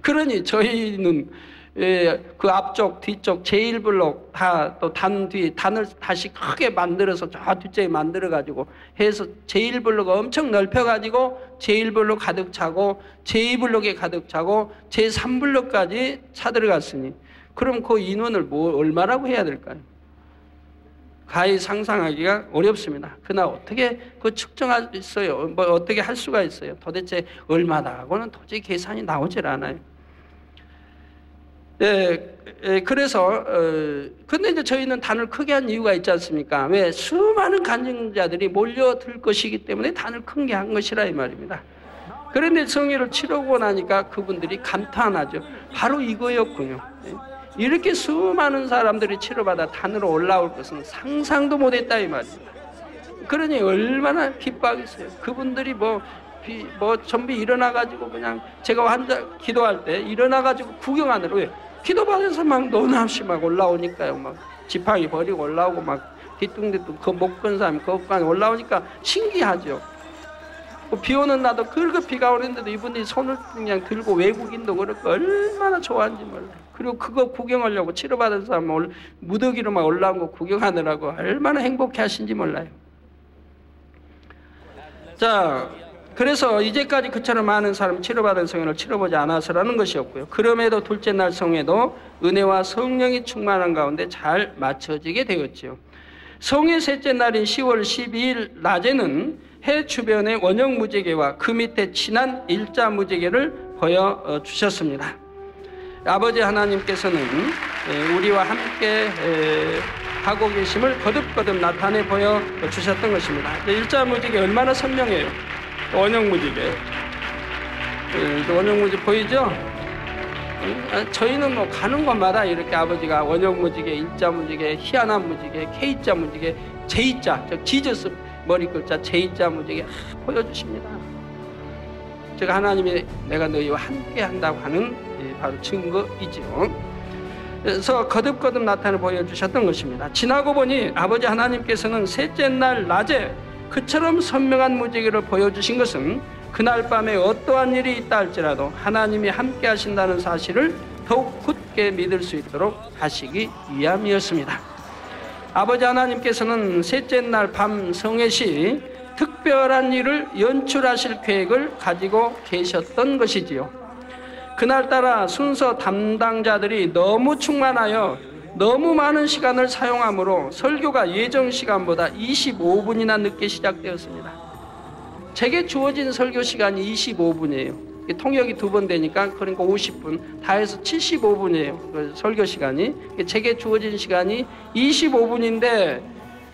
그러니 저희는 그 앞쪽, 뒤쪽, 제1블록 다 또 단 뒤에 단을 다시 크게 만들어서 저 뒷쪽에 만들어가지고 해서 제1블록을 엄청 넓혀가지고 제1블록 가득 차고 제2블록에 가득 차고 제3블록까지 차들어갔으니 그럼 그 인원을 얼마라고 해야 될까요? 가히 상상하기가 어렵습니다. 그러나 어떻게 그 측정할 수 있어요? 뭐 어떻게 할 수가 있어요? 도대체 얼마다 하고는 도저히 계산이 나오질 않아요. 그래서 근데 이제 저희는 단을 크게 한 이유가 있지 않습니까? 왜? 수많은 간증자들이 몰려들 것이기 때문에 단을 크게 한 것이라 이 말입니다. 그런데 성회를 치르고 나니까 그분들이 감탄하죠. 바로 이거였군요. 이렇게 수많은 사람들이 치료받아 단으로 올라올 것은 상상도 못했다 이 말입니다. 그러니 얼마나 기뻐하겠어요. 그분들이 전부 일어나가지고 그냥 제가 기도할 때 일어나가지고 구경하느라고 왜? 기도받아서 막 노남시 막 올라오니까요. 막 지팡이 버리고 올라오고 막 뒤뚱뒤뚱 그 못 건 사람이 거기까지 올라오니까 신기하죠. 비 오는 날도 그렇게 비가 오는데도 이분이 손을 그냥 들고 외국인도 그렇고 얼마나 좋아하는지 몰라요. 그리고 그거 구경하려고 치료받은 사람 무더기로 막 올라온 거 구경하느라고 얼마나 행복해 하신지 몰라요. 자, 그래서 이제까지 그처럼 많은 사람 치료받은 성회를 치러보지 않아서라는 것이었고요. 그럼에도 둘째 날 성회도 은혜와 성령이 충만한 가운데 잘 마쳐지게 되었지요. 성회 셋째 날인 10월 12일 낮에는 해 주변의 원형 무지개와 그 밑에 진한 일자 무지개를 보여주셨습니다. 아버지 하나님께서는 우리와 함께 하고 계심을 거듭거듭 나타내 보여주셨던 것입니다. 일자 무지개 얼마나 선명해요. 원형 무지개. 원형 무지개 보이죠? 저희는 뭐 가는 곳마다 이렇게 아버지가 원형 무지개, 일자 무지개, 희한한 무지개, K자 무지개, J자, 즉 지저스 머리 글자 J자 무지개 보여주십니다. 제가 하나님이 내가 너희와 함께 한다고 하는 바로 증거이죠. 그래서 거듭거듭 나타내 보여주셨던 것입니다. 지나고 보니 아버지 하나님께서는 셋째 날 낮에 그처럼 선명한 무지개를 보여주신 것은 그날 밤에 어떠한 일이 있다 할지라도 하나님이 함께 하신다는 사실을 더욱 굳게 믿을 수 있도록 하시기 위함이었습니다. 아버지 하나님께서는 셋째 날 밤 성회 시 특별한 일을 연출하실 계획을 가지고 계셨던 것이지요. 그날따라 순서 담당자들이 너무 충만하여 너무 많은 시간을 사용하므로 설교가 예정 시간보다 25분이나 늦게 시작되었습니다. 제게 주어진 설교 시간이 25분이에요. 통역이 2번 되니까 그러니까 50분 다 해서 75분이에요. 설교 시간이. 제게 주어진 시간이 25분인데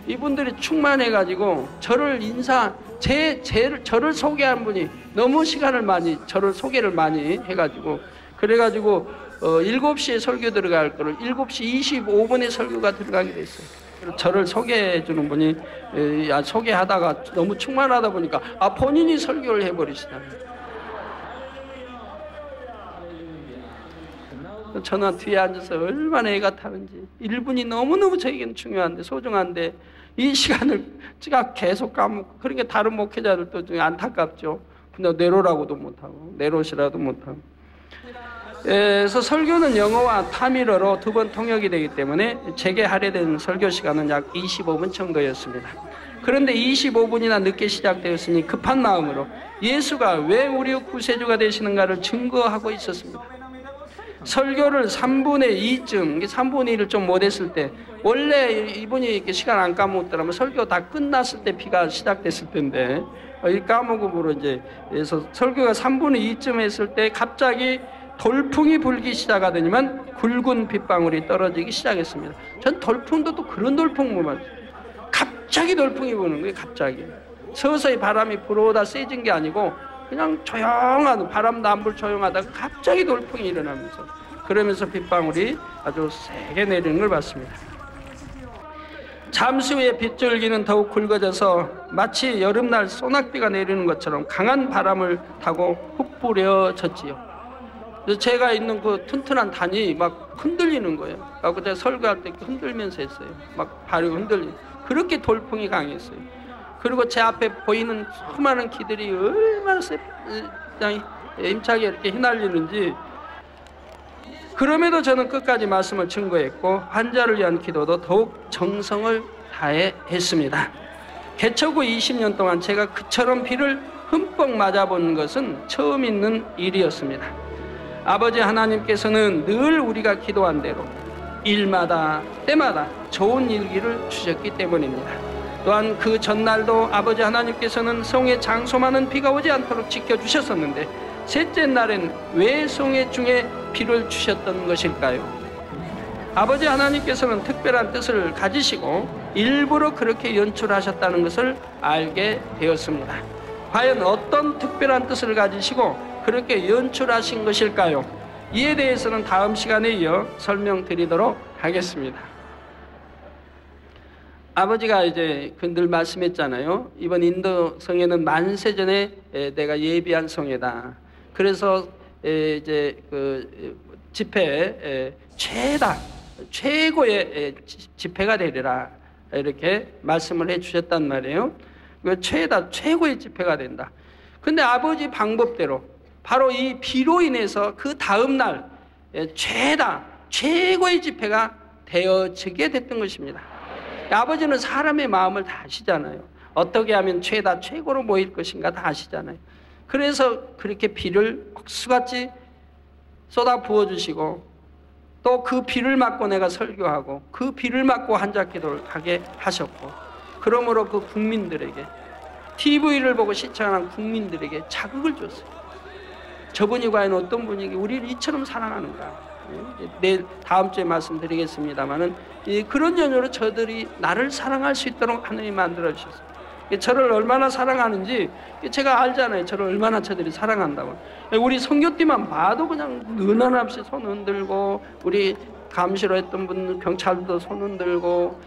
이분들이 충만해가지고 저를 저를 소개한 분이 너무 시간을 많이 저를 소개를 많이 해가지고 그래가지고 7시에 설교 들어갈 거를 7시 25분에 설교가 들어가게 됐어요. 저를 소개해 주는 분이 소개하다가 너무 충만하다 보니까 본인이 설교를 해버리시다니. 저는 뒤에 앉아서 얼마나 애가 타는지 1분이 너무너무 저에게는 중요한데 소중한데 이 시간을 제가 계속 까먹고 그러니까 다른 목회자들도 중에 안타깝죠. 그냥 내로라고도 못하고 내로시라도 못하고. 그래서 설교는 영어와 타밀어로 2번 통역이 되기 때문에 제게 할애된 설교 시간은 약 25분 정도였습니다. 그런데 25분이나 늦게 시작되었으니 급한 마음으로 예수가 왜 우리 구세주가 되시는가를 증거하고 있었습니다. 설교를 3분의 2쯤, 3분의 1을 좀 못했을 때 원래 이분이 이렇게 시간 안 까먹었더라면 설교 다 끝났을 때 비가 시작됐을 텐데 이 까먹음으로 이제 그래서 설교가 3분의 2쯤 했을 때 갑자기 돌풍이 불기 시작하더니만 굵은 빗방울이 떨어지기 시작했습니다. 전 돌풍도 또 그런 돌풍 못 봤어요. 갑자기 돌풍이 부는 거예요. 갑자기 서서히 바람이 불어오다 세진 게 아니고 그냥 조용한 바람도 안 불 조용하다가 갑자기 돌풍이 일어나면서 그러면서 빗방울이 아주 세게 내리는 걸 봤습니다. 잠시 후에 빗줄기는 더욱 굵어져서 마치 여름날 소낙비가 내리는 것처럼 강한 바람을 타고 흩뿌려졌지요. 그래서 제가 있는 그 튼튼한 단이 막 흔들리는 거예요. 그래서 제가 설교할 때 흔들면서 했어요. 막 발이 흔들리고 그렇게 돌풍이 강했어요. 그리고 제 앞에 보이는 수많은 기들이 얼마나 힘차게 이렇게 휘날리는지. 그럼에도 저는 끝까지 말씀을 증거했고 환자를 위한 기도도 더욱 정성을 다해 했습니다. 개척 후 20년 동안 제가 그처럼 비를 흠뻑 맞아본 것은 처음 있는 일이었습니다. 아버지 하나님께서는 늘 우리가 기도한 대로 일마다 때마다 좋은 일기를 주셨기 때문입니다. 또한 그 전날도 아버지 하나님께서는 성회 장소만은 비가 오지 않도록 지켜주셨었는데 셋째 날엔 왜 성회 중에 비를 주셨던 것일까요? 아버지 하나님께서는 특별한 뜻을 가지시고 일부러 그렇게 연출하셨다는 것을 알게 되었습니다. 과연 어떤 특별한 뜻을 가지시고 그렇게 연출하신 것일까요? 이에 대해서는 다음 시간에 이어 설명드리도록 하겠습니다. 아버지가 이제 늘 말씀했잖아요. 이번 인도 성회는 만세전에 내가 예비한 성회다. 그래서 이제 그 집회 최고의 집회가 되리라 이렇게 말씀을 해주셨단 말이에요. 최고의 집회가 된다. 근데 아버지 방법대로 바로 이 비로 인해서 그 다음 날 최고의 집회가 되어지게 됐던 것입니다. 아버지는 사람의 마음을 다 아시잖아요. 어떻게 하면 최다 최고로 모일 것인가 다 아시잖아요. 그래서 그렇게 비를 억수같이 쏟아 부어주시고 또 그 비를 맞고 내가 설교하고 그 비를 맞고 한자기도를 하게 하셨고, 그러므로 그 국민들에게, TV를 보고 시청하는 국민들에게 자극을 줬어요. 저분이 과연 어떤 분이기 우리를 이처럼 사랑하는가. 내일 다음 주에 말씀드리겠습니다마는 그런 연유로 저들이 나를 사랑할 수 있도록 하나님이 만들어 주셨어요. 저를 얼마나 사랑하는지 제가 알잖아요. 저를 얼마나 저들이 사랑한다고. 우리 선교팀만 봐도 그냥 은하없이 손 흔들고, 우리 감시로 했던 분 경찰도 손 흔들고,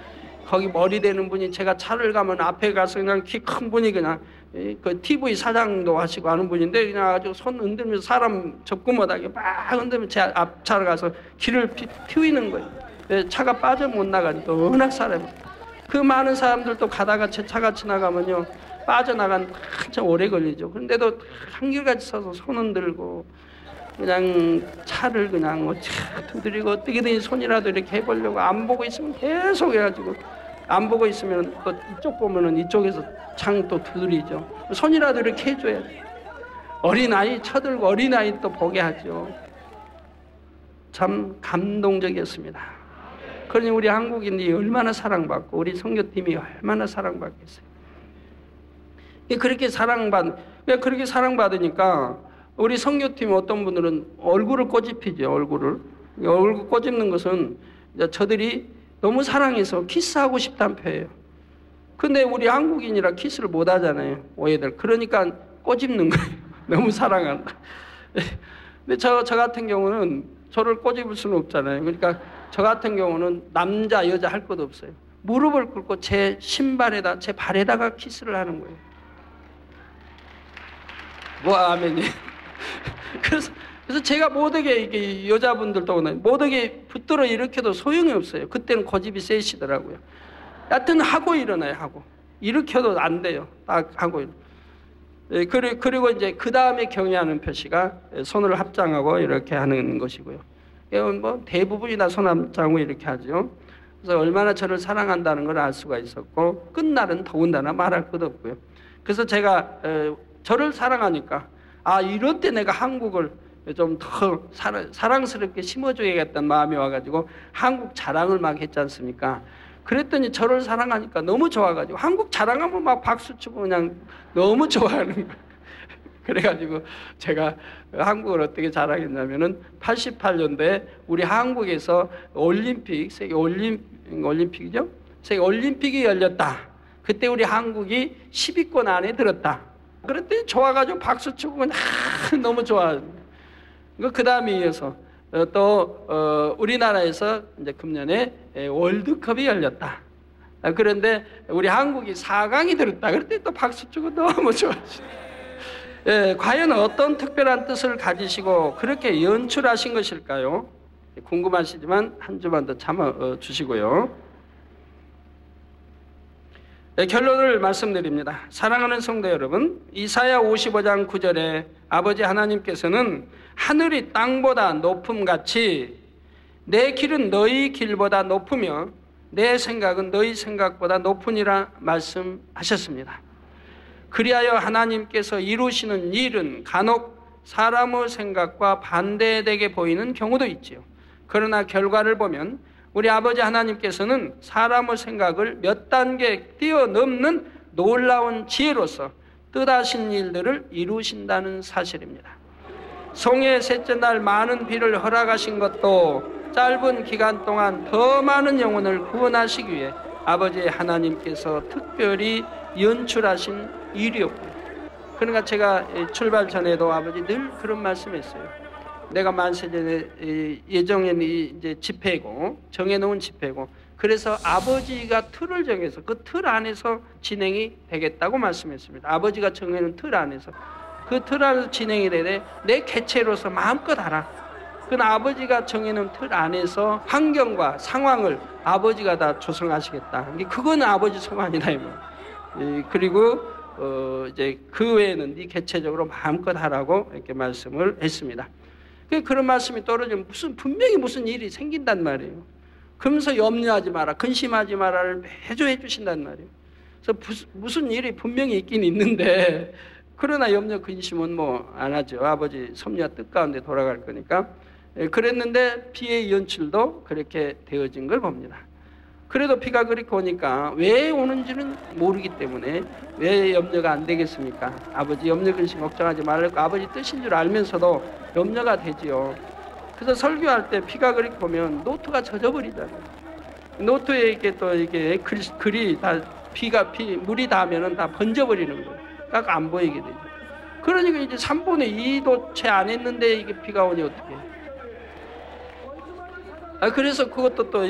거기 머리 되는 분이 제가 차를 가면 앞에 가서 그냥 키 큰 분이 그냥 그 TV 사장도 하시고 하는 분인데 그냥 아주 손 흔들면서 사람 접근 못하게 막 흔들면 제 앞차로 가서 길을 틔우는 거예요. 차가 빠져 못 나가니까 워낙 사람이. 그 많은 사람들도 가다가 제 차가 지나가면요 빠져나간 한참 오래 걸리죠. 그런데도 한결같이 서서 손 흔들고 그냥 차를 그냥 두드리고 어떻게든 손이라도 이렇게 해보려고, 안 보고 있으면 계속 해가지고, 안 보고 있으면 또 이쪽 보면은 이쪽에서 창 또 두드리죠. 손이라도 이렇게 해줘야 돼. 어린아이 쳐들고 어린아이 또 보게 하죠. 참 감동적이었습니다. 그러니 우리 한국인이 얼마나 사랑받고 우리 선교팀이 얼마나 사랑받겠어요. 그렇게 그렇게 사랑받으니까 우리 선교팀 어떤 분들은 얼굴을 꼬집히죠. 얼굴 꼬집는 것은 저들이 너무 사랑해서 키스하고 싶다는 표예요. 근데 우리 한국인이라 키스를 못 하잖아요. 오해들. 그러니까 꼬집는 거예요. 너무 사랑한다. 근데 저 같은 경우는 저를 꼬집을 수는 없잖아요. 그러니까 저 같은 경우는 남자 여자 할 것도 없어요. 무릎을 꿇고 제 신발에다, 제 발에다가 키스를 하는 거예요. 와, 아멘이. 그래서 제가 못하게 이게 여자분들도 못하게 붙들어 일으켜도 소용이 없어요. 그때는 고집이 세시더라고요. 하여튼 하고 일어나요. 하고 일으켜도 안 돼요. 딱 하고 일어나요. 그리고 이제 그 다음에 경외하는 표시가 손을 합장하고 이렇게 하는 것이고요. 뭐 대부분이 다 손 합장하고 이렇게 하죠. 그래서 얼마나 저를 사랑한다는 걸 알 수가 있었고, 끝날은 더군다나 말할 것도 없고요. 그래서 제가 저를 사랑하니까 이럴 때 내가 한국을 좀 더 사랑스럽게 심어줘야겠다는 마음이 와가지고 한국 자랑을 막 했지 않습니까? 그랬더니 저를 사랑하니까 너무 좋아가지고 한국 자랑하면 막 박수치고 그냥 너무 좋아하는 거예요. 그래가지고 제가 한국을 어떻게 자랑했냐면은 88년도에 우리 한국에서 올림픽, 세계 올림픽이죠? 세계 올림픽이 열렸다. 그때 우리 한국이 10위권 안에 들었다. 그랬더니 좋아가지고 박수치고 그냥 너무 좋아합니다. 그 다음에 이어서 또 우리나라에서 이제 금년에 월드컵이 열렸다. 그런데 우리 한국이 4강이 들었다. 그랬더니 또 박수치고 너무 좋아하시다. 과연 어떤 특별한 뜻을 가지시고 그렇게 연출하신 것일까요? 궁금하시지만 한 주만 더 참아 주시고요. 결론을 말씀드립니다. 사랑하는 성도 여러분, 이사야 55장 9절에 아버지 하나님께서는 하늘이 땅보다 높음같이 내 길은 너희 길보다 높으며 내 생각은 너희 생각보다 높으니라 말씀하셨습니다. 그리하여 하나님께서 이루시는 일은 간혹 사람의 생각과 반대되게 보이는 경우도 있지요. 그러나 결과를 보면 우리 아버지 하나님께서는 사람의 생각을 몇 단계 뛰어넘는 놀라운 지혜로서 뜻하신 일들을 이루신다는 사실입니다. 송해 셋째 날 많은 비를 허락하신 것도 짧은 기간 동안 더 많은 영혼을 구원하시기 위해 아버지 하나님께서 특별히 연출하신 일이었고요. 그러니까 제가 출발 전에도 아버지 늘 그런 말씀했어요. 내가 만세 전에 예정엔 이제 집회고 정해놓은 집회고, 그래서 아버지가 틀을 정해서 그 틀 안에서 진행이 되겠다고 말씀했습니다. 아버지가 정해놓은 틀 안에서, 그 틀 안에서 진행이 되되 내 개체로서 마음껏 하라. 그건 아버지가 정해놓은 틀 안에서 환경과 상황을 아버지가 다 조성하시겠다. 그건 아버지 소관이다 이 말. 그리고 이제 그 외에는 네 개체적으로 마음껏 하라고 이렇게 말씀을 했습니다. 그런 말씀이 떨어지면 분명히 무슨 일이 생긴단 말이에요. 그러면서 염려하지 마라, 근심하지 마라를 매주 해주신단 말이에요. 그래서 무슨 일이 분명히 있긴 있는데 그러나 염려 근심은 뭐 안 하죠. 아버지 섭리와 뜻 가운데 돌아갈 거니까. 그랬는데 피의 연출도 그렇게 되어진 걸 봅니다. 그래도 비가 그렇게 오니까 왜 오는지는 모르기 때문에 왜 염려가 안 되겠습니까? 아버지 염려 근심 걱정하지 말라고 아버지 뜻인 줄 알면서도 염려가 되지요. 그래서 설교할 때 비가 그렇게 오면 노트가 젖어버리잖아요. 노트에 이렇게 또 이게 글이 다 물이 닿으면 다 번져버리는 거예요. 딱 안 보이게 되죠. 그러니까 이제 3분의 2도 채 안 했는데 이게 비가 오니 어떻게? 그래서 그것도 또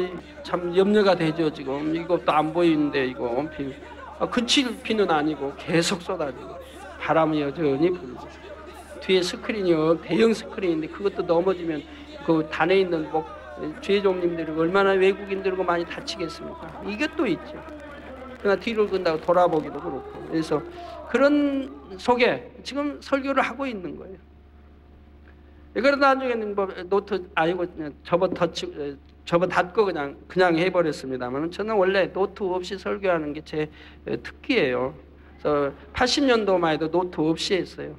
참 염려가 되죠. 지금 이것도 안 보이는데 이거 비, 그칠 비는 아니고 계속 쏟아지고 바람이 여전히 불고 뒤에 스크린이요 대형 스크린인데 그것도 넘어지면 그 단에 있는 주의종님들이 얼마나 외국인들고 많이 다치겠습니까? 이게 또 있죠. 그러나 뒤를 근다고 돌아보기도 그렇고 그래서 그런 속에 지금 설교를 하고 있는 거예요. 그러다 나중에는 뭐 노트 아니고 접어 닫고 그냥 해버렸습니다만 저는 원래 노트 없이 설교하는 게 제 특기예요. 그래서 80년도만 해도 노트 없이 했어요.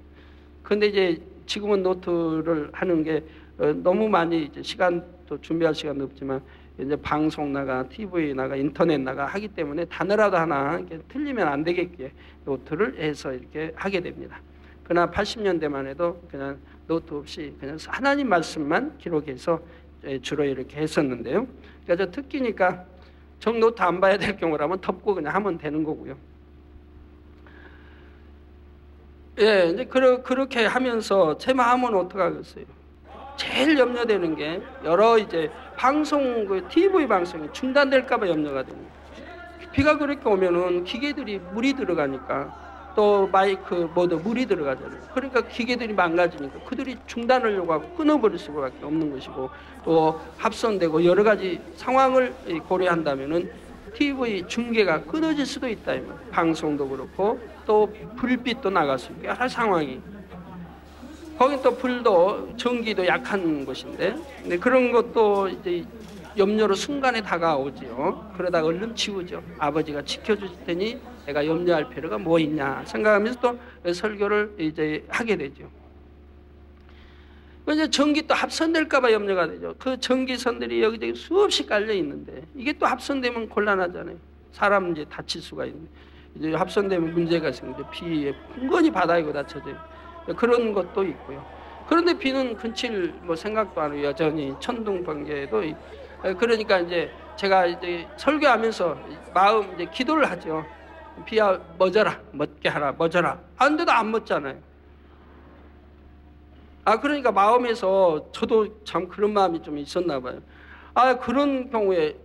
근데 이제 지금은 노트를 하는 게 너무 많이 이제 시간도 준비할 시간도 없지만 이제 방송 나가, TV 나가, 인터넷 나가 하기 때문에 단어라도 하나 이렇게 틀리면 안 되겠기에 노트를 해서 이렇게 하게 됩니다. 그러나 80년대만 해도 그냥 노트 없이 그냥 하나님 말씀만 기록해서 주로 이렇게 했었는데요. 그러니까 저 특기니까 정 노트 안 봐야 될 경우라면 덮고 그냥 하면 되는 거고요. 예, 이제 그렇게 하면서 제 마음은 어떻게 하겠어요? 제일 염려되는 게 여러 이제 방송, TV 방송이 중단될까봐 염려가 됩니다. 비가 그렇게 오면은 기계들이 물이 들어가니까 또 마이크 모두 물이 들어가잖아요. 그러니까 기계들이 망가지니까 그들이 중단을 요구하고 끊어버릴 수밖에 없는 것이고 또 합선되고 여러 가지 상황을 고려한다면은 TV 중계가 끊어질 수도 있다. 방송도 그렇고 또 불빛도 나갈 수 있고 여러 상황이. 거긴 또 불도 전기도 약한 곳인데 근데 그런 것도 이제 염려로 순간에 다가오지요. 그러다가 얼른 지우죠. 아버지가 지켜주실 테니 내가 염려할 필요가 뭐 있냐 생각하면서 또 설교를 이제 하게 되죠. 이제 전기 또 합선될까봐 염려가 되죠. 그 전기선들이 여기저기 수없이 깔려 있는데 이게 또 합선되면 곤란하잖아요. 사람 이제 다칠 수가 있는데 이제 합선되면 문제가 생기죠. 비에 흥건히 바닥이고 다쳐져요. 그런 것도 있고요. 그런데 비는 그칠 뭐 생각도 안 하고 여전히 천둥번개도 그러니까 이제 제가 이제 설교하면서 마음 이제 기도를 하죠. 비야 멎어라, 멎게 하라, 멎어라. 안데도 안 멎잖아요. 그러니까 마음에서 저도 참 그런 마음이 좀 있었나 봐요. 그런 경우에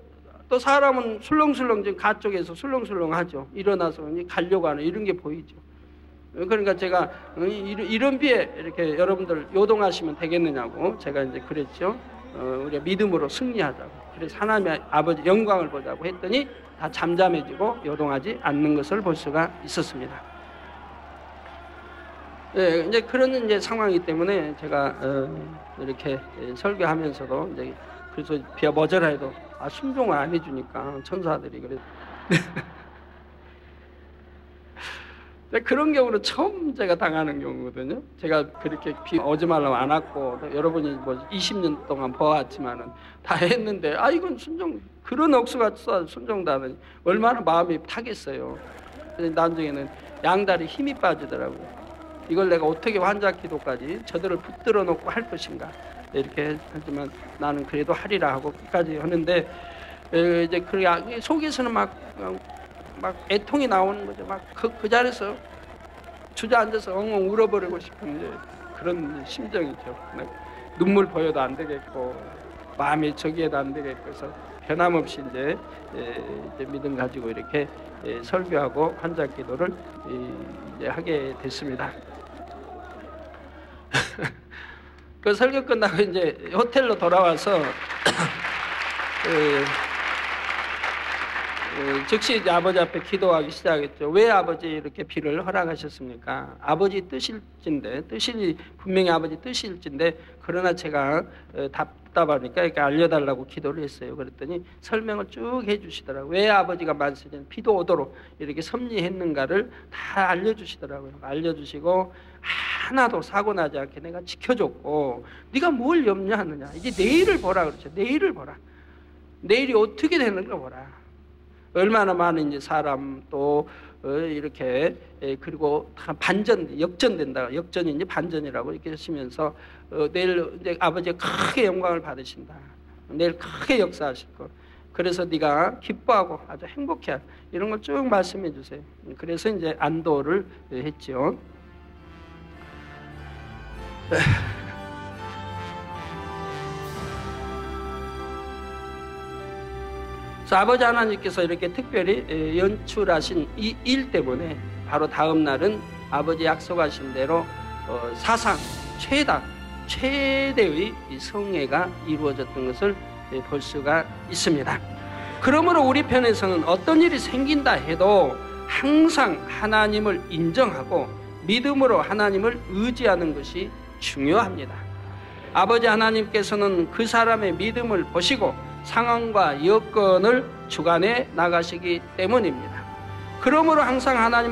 또 사람은 술렁술렁 지금 가쪽에서 술렁술렁하죠. 일어나서 가려고 하는 이런 게 보이죠. 그러니까 제가 이런 비에 이렇게 여러분들 요동하시면 되겠느냐고 제가 이제 그랬죠. 우리가 믿음으로 승리하자고. 그래서 하나님의 아버지 영광을 보자고 했더니 다 잠잠해지고 요동하지 않는 것을 볼 수가 있었습니다. 네, 이제 그런 이제 상황이기 때문에 제가 이렇게 설교하면서도 이제 그래서 비가 멎어라 해도 순종을 안 해주니까 천사들이 그래. 그런 경우는 처음 제가 당하는 경우거든요. 제가 그렇게 비 오지 말라고 안 왔고 여러분이 뭐 20년 동안 보았지만은 다 했는데 이건 순종 그런 억수가 순종도 안 하니 얼마나 마음이 타겠어요. 나중에는 양다리 힘이 빠지더라고요. 이걸 내가 어떻게 환자 기도까지 저들을 붙들어 놓고 할 것인가 이렇게 하지만 나는 그래도 하리라 하고 끝까지 하는데 이제 그 속에서는 막 애통이 나오는 거죠. 막 그 자리에서 주저앉아서 엉엉 울어버리고 싶은 이제 그런 심정이죠. 눈물 보여도 안 되겠고 마음이 저기에도 안 되겠고 그래서 변함없이 이제 믿음 가지고 이렇게 설교하고 환자 기도를 이제 하게 됐습니다. 그 설교 끝나고 이제 호텔로 돌아와서 즉시 이제 아버지 앞에 기도하기 시작했죠. 왜 아버지 이렇게 비를 허락하셨습니까? 아버지 뜻일진데, 뜻이 분명히 아버지 뜻일진데, 그러나 제가 답답하니까 이렇게 알려달라고 기도를 했어요. 그랬더니 설명을 쭉 해주시더라고요. 왜 아버지가 만세전 비도 오도록 이렇게 섭리했는가를 다 알려주시더라고요. 알려주시고 하나도 사고 나지 않게 내가 지켜줬고, 네가 뭘 염려하느냐, 이제 내일을 보라 그렇죠. 내일을 보라. 내일이 어떻게 되는가 보라. 얼마나 많은 이제 사람 또 이렇게 그리고 다 반전 역전된다. 역전이 이제 반전이라고 이렇게 하시면서 내일 이제 아버지가 크게 영광을 받으신다. 내일 크게 역사하실 거. 그래서 네가 기뻐하고 아주 행복해. 이런 걸 쭉 말씀해 주세요. 그래서 이제 안도를 했죠. 아버지 하나님께서 이렇게 특별히 연출하신 이 일 때문에 바로 다음 날은 아버지 약속하신 대로 사상 최대의 성회가 이루어졌던 것을 볼 수가 있습니다. 그러므로 우리 편에서는 어떤 일이 생긴다 해도 항상 하나님을 인정하고 믿음으로 하나님을 의지하는 것이 중요합니다. 아버지 하나님께서는 그 사람의 믿음을 보시고 상황과 여건을 주관해 나가시기 때문입니다. 그러므로 항상 하나님을